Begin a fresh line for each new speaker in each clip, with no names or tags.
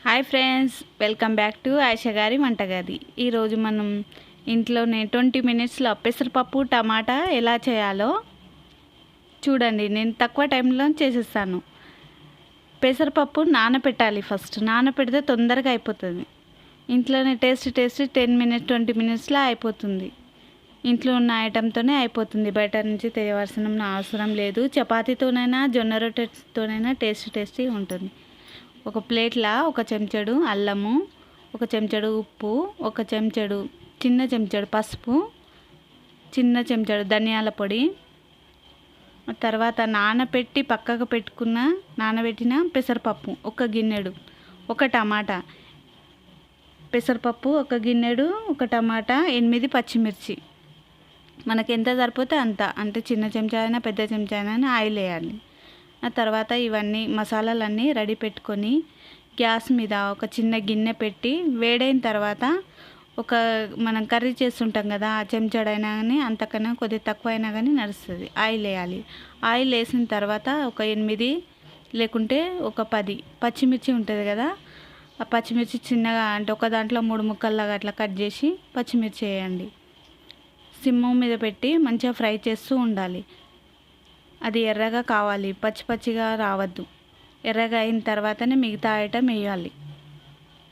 Hi friends, welcome back to Ayesha గారి వంటగది. ఈరోజు మనం ఇంట్లోనే 20 మినిట్స్లో పెసరపప్పు టమాటా ఎలా చేయాలో చూడండి. నేను తక్కువ టైంలో చేసేస్తాను. పెసరపప్పు నానబెట్టాలి. ఫస్ట్ నానబెడితే తొందరగా అయిపోతుంది. ఇంట్లోనే టేస్ట్ 10 మినిట్స్ 20 మినిట్స్లో అయిపోతుంది. ఇంట్లో ఉన్న ఐటెంతోనే అయిపోతుంది. బయట నుంచి తేవాల్సిన అవసరం లేదు. చపాతీతోనైనా జొన్న రొట్టెతోనైనా టేస్టీ ఉంటుంది. ఒక ప్లేట్లో ఒక చెంచాడు అల్లము, ఒక చెంచాడు ఉప్పు, ఒక చెంచాడు చిన్న చెంచాడు పసుపు, చిన్న చెంచాడు ధనియాల పొడి, తర్వాత నానబెట్టి పక్కకు నానబెట్టిన పెసరపప్పు ఒక గిన్నెడు, ఒక టమాటా, పెసరపప్పు ఒక గిన్నెడు, ఒక టమాటా, 8 పచ్చిమిర్చి. మనకి ఎంత సరిపోతే అంత, అంటే చిన్న చెంచా అయినా పెద్ద చెంచా అయినా ఆయిల్ వేయాలి. ఆ తర్వాత ఇవన్నీ మసాలాలన్నీ రెడీ పెట్టుకొని గ్యాస్ మీద ఒక చిన్న గిన్నె పెట్టి వేడైన తర్వాత మనం కర్రీ చేస్తుంటాం కదా, ఆ చెంచాడైనా కానీ అంతకన్నా కొద్దిగా తక్కువ అయినా కానీ నడుస్తుంది. ఆయిల్ వేయాలి. ఆయిల్ వేసిన తర్వాత ఒక 8 లేకుంటే ఒక 10 పచ్చిమిర్చి ఉంటుంది కదా, ఆ పచ్చిమిర్చి చిన్నగా అంటే ఒక దాంట్లో 3 ముక్కల్లాగా అట్లా కట్ చేసి పచ్చిమిర్చి వేయండి. సిమ్ మీద పెట్టి మంచిగా ఫ్రై చేస్తూ ఉండాలి. అది ఎర్రగా కావాలి, పచ్చిగా రావద్దు. ఎర్రగా అయిన తర్వాతనే మిగతా ఐటమ్ వేయాలి.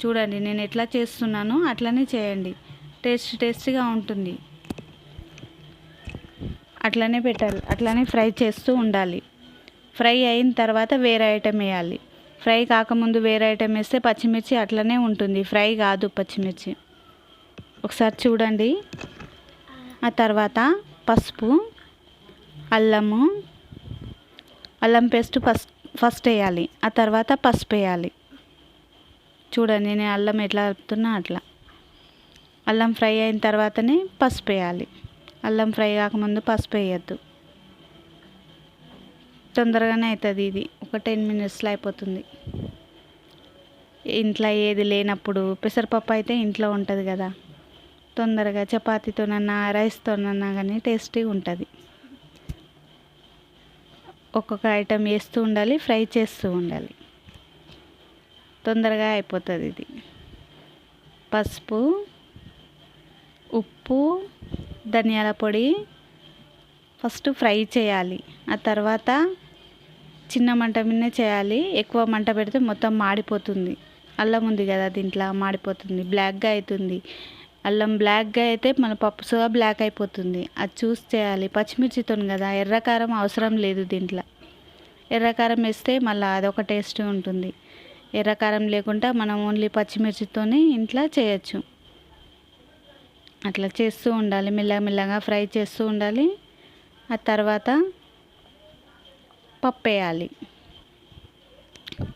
చూడండి, నేను ఎట్లా చేస్తున్నానో అట్లనే చేయండి. టేస్టీగా ఉంటుంది. అట్లనే పెట్టాలి, అట్లనే ఫ్రై చేస్తూ ఉండాలి. ఫ్రై అయిన తర్వాత వేరే ఐటమ్ వేయాలి. ఫ్రై కాకముందు వేరే ఐటమ్ వేస్తే పచ్చిమిర్చి అట్లనే ఉంటుంది, ఫ్రై కాదు పచ్చిమిర్చి. ఒకసారి చూడండి. ఆ తర్వాత పసుపు, అల్లం పేస్ట్ ఫస్ట్ వేయాలి. ఆ తర్వాత పసుపు వేయాలి. చూడండి, నేను అల్లం ఎట్లా కలుపుతున్నా అట్లా. అల్లం ఫ్రై అయిన తర్వాతనే పసుపు వేయాలి. అల్లం ఫ్రై కాకముందు పసుపు వేయద్దు. తొందరగానే అవుతుంది. ఇది ఒక 10 మినిట్స్లో అయిపోతుంది. ఇంట్లో ఏది లేనప్పుడు పెసరపప్పు అయితే ఇంట్లో ఉంటుంది కదా, తొందరగా చపాతీతోనన్నా రైస్తోనన్నా కానీ టేస్టీగా ఉంటుంది. ఒక్కొక్క ఐటెం వేస్తూ ఉండాలి, ఫ్రై చేస్తూ ఉండాలి. తొందరగా అయిపోతుంది ఇది. పసుపు, ఉప్పు, ధనియాల పొడి ఫస్ట్ ఫ్రై చేయాలి. ఆ తర్వాత చిన్న మంట మీదనే చేయాలి. ఎక్కువ మంట పెడితే మొత్తం మాడిపోతుంది. అల్లం ఉంది కదా దీంట్లో, మాడిపోతుంది, బ్లాక్గా అవుతుంది. అల్లం బ్లాక్గా అయితే మన పప్పు సుగా బ్లాక్ అయిపోతుంది. అది చూసి చేయాలి. పచ్చిమిర్చితో కదా, ఎర్రకారం అవసరం లేదు దీంట్లో. ఎర్రకారం వేస్తే మళ్ళీ అదొక టేస్ట్ ఉంటుంది. ఎర్రకారం లేకుండా మనం ఓన్లీ పచ్చిమిర్చితోనే ఇంట్లో చేయొచ్చు. అట్లా చేస్తూ ఉండాలి, మెల్లగా ఫ్రై చేస్తూ ఉండాలి. ఆ తర్వాత పప్పు వేయాలి.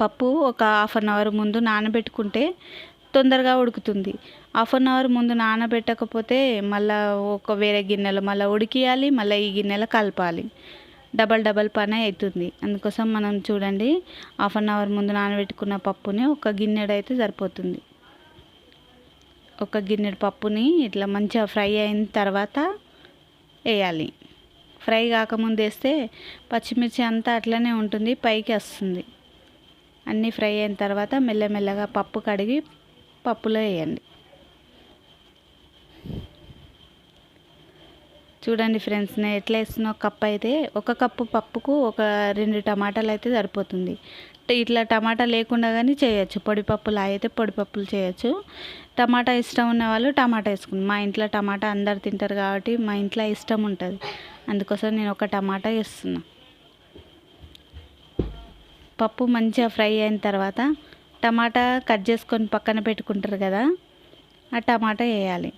పప్పు ఒక 1/2 అవర్ ముందు నానబెట్టుకుంటే తొందరగా ఉడుకుతుంది. 1/2 అవర్ ముందు నానబెట్టకపోతే మళ్ళీ ఒక వేరే గిన్నెలో మళ్ళీ ఉడికియాలి, మళ్ళీ ఈ గిన్నెలో కలపాలి. డబల్ పని అవుతుంది. అందుకోసం మనం చూడండి, 1/2 అవర్ ముందు నానబెట్టుకున్న పప్పుని ఒక గిన్నెడు అయితే సరిపోతుంది. ఒక గిన్నెడు పప్పుని ఇట్లా మంచిగా ఫ్రై అయిన తర్వాత వేయాలి. ఫ్రై కాకముందు వేస్తే పచ్చిమిర్చి అంతా అట్లనే ఉంటుంది, పైకి వస్తుంది. అన్నీ ఫ్రై అయిన తర్వాత మెల్లగా పప్పు కడిగి పప్పులో వేయండి. చూడండి ఫ్రెండ్స్, నేను ఎట్లా వేస్తున్నా. కప్పు అయితే ఒక కప్పు పప్పుకు ఒక 2 టమాటాలు అయితే సరిపోతుంది. ఇట్లా టమాటా లేకుండా కానీ చేయొచ్చు. పొడిపప్పులు అయితే పొడిపప్పులు చేయొచ్చు. టమాటా ఇష్టం ఉన్న వాళ్ళు టమాటా వేసుకుంది. మా ఇంట్లో టమాటా అందరు తింటారు కాబట్టి మా ఇంట్లో ఇష్టం ఉంటుంది. అందుకోసం నేను ఒక టమాటా వేస్తున్నా. పప్పు మంచిగా ఫ్రై అయిన తర్వాత టమాటా కట్ చేసుకొని పక్కన పెట్టుకుంటారు కదా, ఆ టమాటా వేయాలి.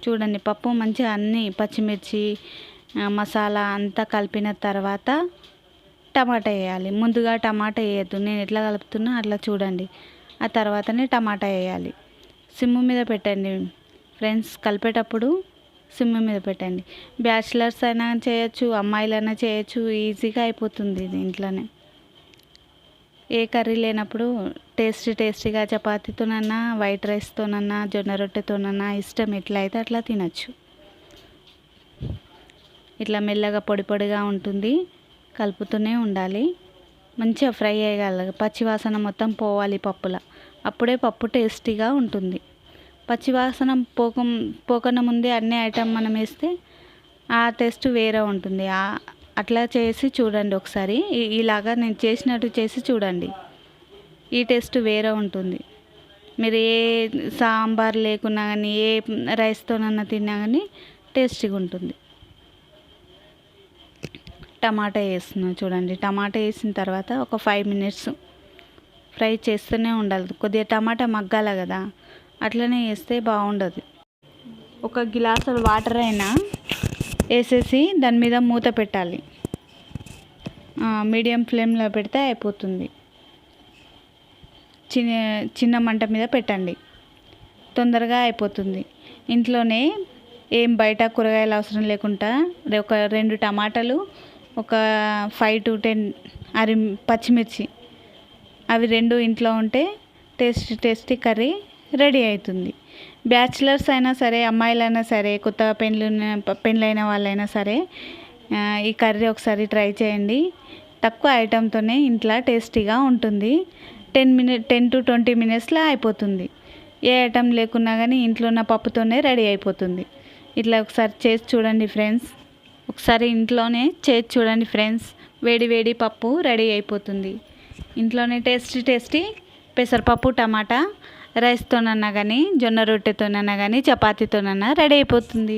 చూడండి, పప్పు మంచిగా అన్నీ పచ్చిమిర్చి మసాలా అంతా కలిపిన తర్వాత టమాటా వేయాలి. ముందుగా టమాటా వేయద్దు. నేను ఎట్లా కలుపుతున్నా అట్లా చూడండి. ఆ తర్వాతనే టమాటా వేయాలి. సిమ్ మీద పెట్టండి ఫ్రెండ్స్, కలిపేటప్పుడు సిమ్ మీద పెట్టండి. బ్యాచిలర్స్ అయినా చేయొచ్చు, అమ్మాయిలైనా చేయొచ్చు, ఈజీగా అయిపోతుంది ఇది ఇంట్లోనే. ఏ కర్రీ లేనప్పుడు టేస్టీగా చపాతీతోనన్నా, వైట్ రైస్తోనన్నా, జొన్న రొట్టెతోనన్నా ఇష్టం ఎట్లా అయితే అట్లా తినచ్చు. ఇట్లా మెల్లగా పొడిగా ఉంటుంది, కలుపుతూనే ఉండాలి. మంచిగా ఫ్రై అయ్యగలగాలి, పచ్చివాసన మొత్తం పోవాలి పప్పుల, అప్పుడే పప్పు టేస్టీగా ఉంటుంది. పచ్చివాసన పోకన ముందే అన్ని ఐటమ్ మనం వేస్తే ఆ టేస్ట్ వేరే ఉంటుంది. అట్లా చేసి చూడండి ఒకసారి, ఇలాగా నేను చేసినట్టు చేసి చూడండి, ఈ టేస్ట్ వేరే ఉంటుంది. మీరు ఏ సాంబార్ లేకున్నా కానీ ఏ రైస్తోనన్నా తిన్నా కానీ టేస్టీగా ఉంటుంది. టమాటా వేస్తున్నాను చూడండి. టమాటా వేసిన తర్వాత ఒక 5 మినిట్స్ ఫ్రై చేస్తూనే ఉండాలి. కొద్దిగా టమాటా మగ్గాల కదా, అట్లనే వేస్తే బాగుండదు. ఒక గ్లాసు వాటర్ అయినా వేసేసి దాని మీద మూత పెట్టాలి. మీడియం ఫ్లేమ్లో పెడితే అయిపోతుంది. చిన్న మంట మీద పెట్టండి, తొందరగా అయిపోతుంది. ఇంట్లోనే ఏం బయట కూరగాయలు అవసరం లేకుండా ఒక 2 టమాటాలు, ఒక 5 to 10 పచ్చిమిర్చి, అవి 2 ఇంట్లో ఉంటే టేస్టీ కర్రీ రెడీ అవుతుంది. బ్యాచిలర్స్ అయినా సరే, అమ్మాయిలైనా సరే, కొత్తగా పెళ్ళైన వాళ్ళైనా సరే ఈ కర్రీ ఒకసారి ట్రై చేయండి. తక్కువ ఐటెంతోనే ఇంట్లో టేస్టీగా ఉంటుంది. 10 to 20 మినిట్స్లో అయిపోతుంది. ఏ ఐటెం లేకున్నా కానీ ఇంట్లో ఉన్న పప్పుతోనే రెడీ అయిపోతుంది. ఇట్లా ఒకసారి చేసి చూడండి ఫ్రెండ్స్. వేడి వేడి పప్పు రెడీ అయిపోతుంది. ఇంట్లోనే టేస్టీ పెసరపప్పు టమాటా రైస్తోనన్నా కానీ, జొన్న రొట్టెతోనన్నా కానీ, చపాతీతోనన్నా రెడీ అయిపోతుంది.